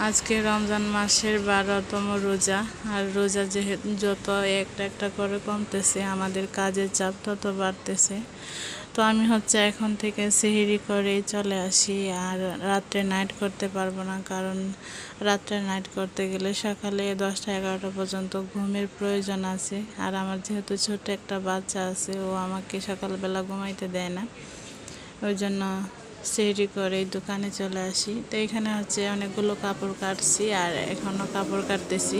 আজকে রমজান মাসের 12তম রোজা। আর রোজা যেহেতু যত একটা একটা করে কমতেছে, আমাদের কাজের চাপ তত বাড়তেছে। তো আমি এখন থেকে সেহরি করেই চলে আসি। আর রাত্রে নাইট করতে পারবো না, কারণ রাত্রে নাইট করতে গেলে সকালে 10টা-11টা পর্যন্ত ঘুমের প্রয়োজন আছে। আর আমার যেহেতু ছোট একটা বাচ্চা আছে, ও আমাকে সকালবেলা ঘুমাইতে দেয় না, ওই জন্য সেহরি করে দোকানে চলে আসি। তো এখানে অনেকগুলো কাপড় কাটছি, আর এখনও কাপড় কাটতেছি।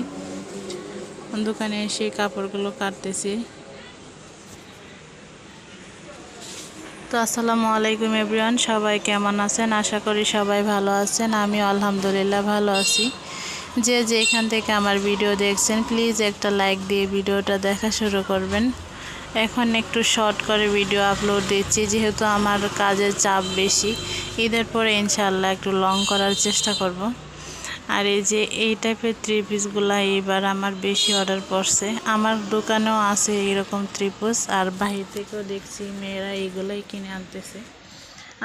দোকানে এসে কাপড়গুলো কাটতেছি। তো আসসালামু আলাইকুম এভরিওয়ান, সবাই কেমন আছেন? আশা করি সবাই ভালো আছেন। আমি আলহামদুলিল্লাহ ভালো আছি। যে এখান থেকে আমার ভিডিও দেখছেন, প্লিজ একটা লাইক দিয়ে ভিডিওটা দেখা শুরু করবেন। এখন একটু শর্ট করে ভিডিও আপলোড দিচ্ছি, যেহেতু আমার কাজের চাপ বেশি। ঈদের পরে ইনশাআল্লাহ একটু লং করার চেষ্টা করব। আর এই টাইপের থ্রি পিসগুলো এইবার আমার বেশি অর্ডার পড়ছে। আমার দোকানেও আছে এরকম থ্রি পিস, আর বাহির থেকেও দেখছি মেয়েরা এইগুলোই কিনে আনতেছে।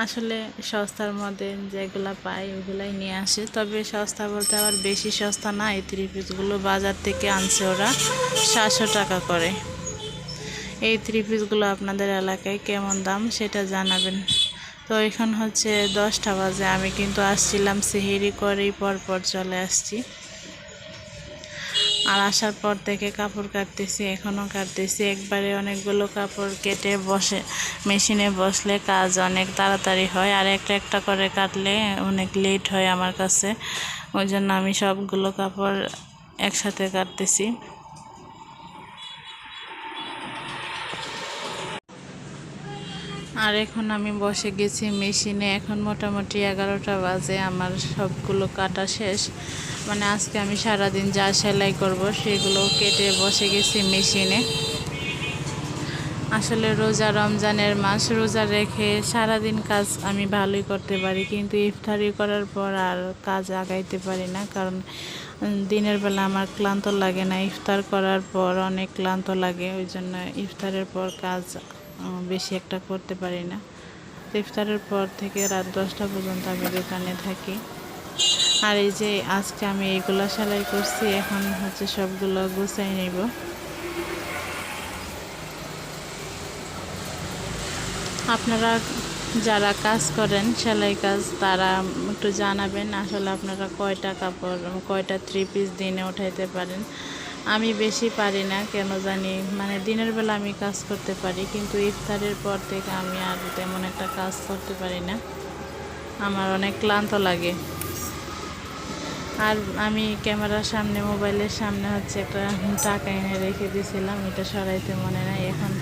আসলে সস্তার মধ্যে যেগুলো পাই ওগুলাই নিয়ে আসে, তবে সস্তা বলতে আবার বেশি সস্তা না। এই থ্রি পিসগুলো বাজার থেকে আনছে ওরা 700 টাকা করে। এই থ্রি পিসগুলো আপনাদের এলাকায় কেমন দাম সেটা জানাবেন। তো এখন 10টা বাজে, আমি কিন্তু আসছিলাম সেহরি করেই পরপর চলে আসছি। আর আসার পর থেকে কাপড় কাটতেছি, এখনও কাটতেছি। একবারে অনেকগুলো কাপড় কেটে মেশিনে বসলে কাজ অনেক তাড়াতাড়ি হয়, আর একটা একটা করে কাটলে অনেক লেট হয় আমার কাছে। ওই জন্য আমি সবগুলো কাপড় একসাথে কাটতেছি। আর এখন আমি বসে গেছি মেশিনে। এখন মোটামুটি 11টা বাজে, আমার সবগুলো কাটা শেষ। মানে আজকে আমি সারাদিন যা সেলাই করব সেগুলো কেটে বসে গেছি মেশিনে। আসলে রোজা, রমজানের মাস, রোজা রেখে সারাদিন কাজ আমি ভালোই করতে পারি, কিন্তু ইফতারি করার পর আর কাজ আগাইতে পারি না। কারণ দিনের বেলা আমার ক্লান্ত লাগে না, ইফতার করার পর অনেক ক্লান্ত লাগে। ওই জন্য ইফতারের পর কাজ বেশি একটা করতে পারি না। তো ইফতারের পর থেকে রাত 10টা পর্যন্ত আমি দোকানে থাকি। আর আজকে আমি এইগুলো সেলাই করছি, এখন সবগুলো গুছাই নেব। আপনারা যারা কাজ করেন সেলাই কাজ, তারা একটু জানাবেন আসলে আপনারা কয়টা কাপড়, কয়টা থ্রি পিস দিনে উঠাইতে পারেন। আমি বেশি পারি না কেন জানি, মানে দিনের বেলা আমি কাজ করতে পারি, কিন্তু ইফতারের পর থেকে আমি আর তেমন একটা কাজ করতে পারি না, আমার অনেক ক্লান্ত লাগে। আর আমি ক্যামেরার সামনে, মোবাইলের সামনে একটা টাকা এনে রেখে দিয়েছিলাম, এটা সরাইতে মনে নাই। এখন